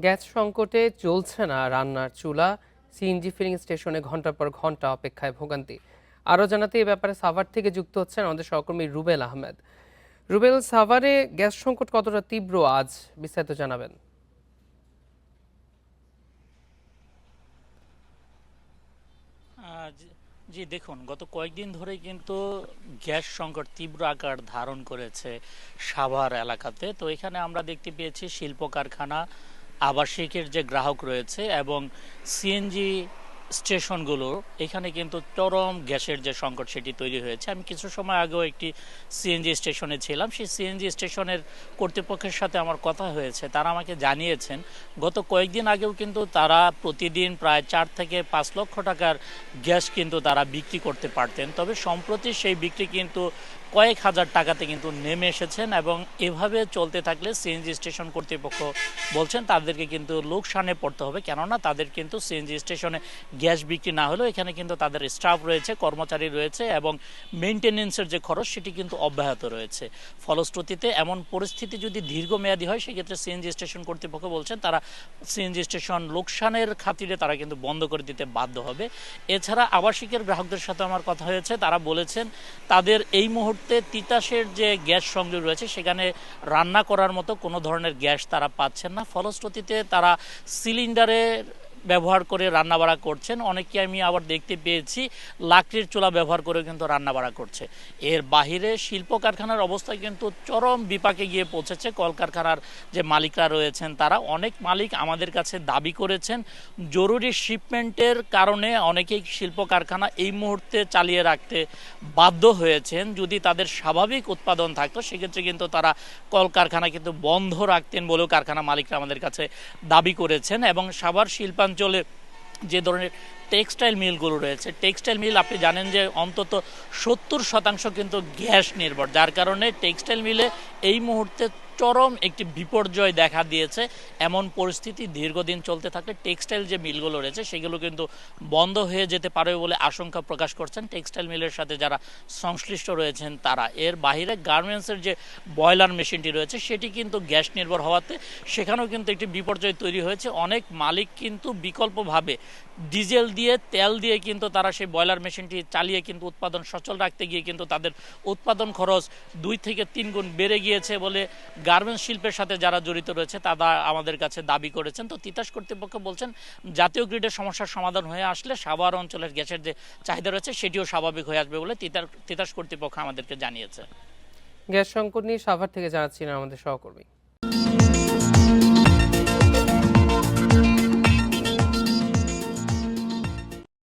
Gas সংকটে চলছে না রান্নার চুলা। সিএনজি ফিলিং স্টেশনে ঘন্টার পর ঘন্টা অপেক্ষায় ভোগান্তি। আরও জানাতে এই ব্যাপারে সাভার থেকে যুক্ত হচ্ছেন আমাদের সহকর্মী রুবেল আহমেদ। রুবেল, সাভারে গ্যাস সংকট কতটা তীব্র আজ, বিস্তারিত জানাবেন। জি দেখুন, গত কয়েকদিন ধরে কিন্তু গ্যাস সংকট তীব্র আকার ধারণ করেছে সাভার এলাকাতে। তো এখানে আমরা দেখতে পেয়েছি শিল্প কারখানা, আবাসিকের যে গ্রাহক রয়েছে এবং সিএনজি স্টেশনগুলো, এখানে কিন্তু চরম গ্যাসের যে সংকট সেটি তৈরি হয়েছে। আমি কিছু সময় আগেও একটি সিএনজি স্টেশনে ছিলাম। সেই সিএনজি স্টেশনের কর্তৃপক্ষের সাথে আমার কথা হয়েছে। তারা আমাকে জানিয়েছেন গত কয়েকদিন আগেও কিন্তু তারা প্রতিদিন প্রায় 4 থেকে 5 লক্ষ টাকার গ্যাস কিন্তু তারা বিক্রি করতে পারতেন, তবে সম্প্রতি সেই বিক্রি কিন্তু কয়েক হাজার টাকাতে কিন্তু নেমে এসেছেন এবং এভাবে চলতে থাকলে সিএনজি স্টেশন কর্তৃপক্ষ বলছেন তাদেরকে কিন্তু লোকসানে পড়তে হবে, কেননা তাদের কিন্তু সিএনজি স্টেশনে গ্যাস বিক্রি না হলেও এখানে কিন্তু তাদের স্টাফ রয়েছে, কর্মচারী রয়েছে এবং মেনটেনেন্সের যে খরচ সেটি কিন্তু অব্যাহত রয়েছে। ফলশ্রুতিতে এমন পরিস্থিতি যদি দীর্ঘমেয়াদী হয় সেক্ষেত্রে সিএনজি স্টেশন কর্তৃপক্ষ বলছেন তারা সিএনজি স্টেশন লোকসানের খাতিরে তারা কিন্তু বন্ধ করে দিতে বাধ্য হবে। এছাড়া আবাসিকের গ্রাহকদের সাথে আমার কথা হয়েছে, তারা বলেছেন তাদের এই মুহূর্তে তিতাসের যে গ্যাস সংযোগ রয়েছে সেখানে রান্না করার মতো কোনো ধরনের গ্যাস তারা পাচ্ছেন না। ফলশ্রুতিতে তারা সিলিন্ডারের ব্যবহার করে রান্নাবাড়া করছেন। অনেকে আমি আবার দেখতে পেয়েছি লাকড়ির চুলা ব্যবহার করে কিন্তু রান্নাবাড়া করছে। এর বাহিরে শিল্প কারখানার অবস্থা কিন্তু চরম বিপাকে গিয়ে পৌঁছেছে। কলকারখানার যে মালিকরা রয়েছেন তারা, অনেক মালিক আমাদের কাছে দাবি করেছেন জরুরি শিপমেন্টের কারণে অনেকেই শিল্প কারখানা এই মুহূর্তে চালিয়ে রাখতে বাধ্য হয়েছেন। যদি তাদের স্বাভাবিক উৎপাদন থাকতো সেক্ষেত্রে কিন্তু তারা কলকারখানা কিন্তু বন্ধ রাখতেন বলেও কারখানা মালিকরা আমাদের কাছে দাবি করেছেন। এবং সাভার শিল্পাঞ্চলে যে ধরনের টেক্সটাইল মিলগুলো রয়েছে, টেক্সটাইল মিল আপনি জানেন যে অন্তত 70% কিন্তু গ্যাস নির্ভর, যার কারণে টেক্সটাইল মিলে এই মুহূর্তে চরম একটি বিপর্যয় দেখা দিয়েছে। এমন পরিস্থিতি দীর্ঘদিন চলতে থাকলে টেক্সটাইল যে মিলগুলো রয়েছে সেগুলো কিন্তু বন্ধ হয়ে যেতে পারে বলে আশঙ্কা প্রকাশ করছেন টেক্সটাইল মিলের সাথে যারা সংশ্লিষ্ট রয়েছেন তারা। এর বাইরে গার্মেন্টসের যে বয়লার মেশিনটি রয়েছে সেটি কিন্তু গ্যাস নির্ভর হওয়াতে সেখানেও কিন্তু একটি বিপর্যয় তৈরি হয়েছে। অনেক মালিক কিন্তু বিকল্পভাবে ডিজেল দিয়ে, তেল দিয়ে কিন্তু তারা সেই বয়লার মেশিনটি চালিয়ে কিন্তু উৎপাদন সচল রাখতে গিয়ে কিন্তু তাদের উৎপাদন খরচ 2 থেকে 3 গুণ বেড়ে গিয়েছে বলে গার্মেন্টস শিল্পের সাথে যারা জড়িত রয়েছে তারা আমাদের কাছে দাবি করেছেন। তো তিতাস কর্তৃপক্ষ বলছেন জাতীয় গ্রিডের সমস্যার সমাধান হয়ে আসলে সাভার অঞ্চলের গ্যাসের যে চাহিদা রয়েছে সেটিও স্বাভাবিক হয়ে আসবে বলে তিতাস কর্তৃপক্ষ আমাদেরকে জানিয়েছে। গ্যাস সংকট নিয়ে সাভার থেকে জানাচ্ছিলেন আমাদের সহকর্মী।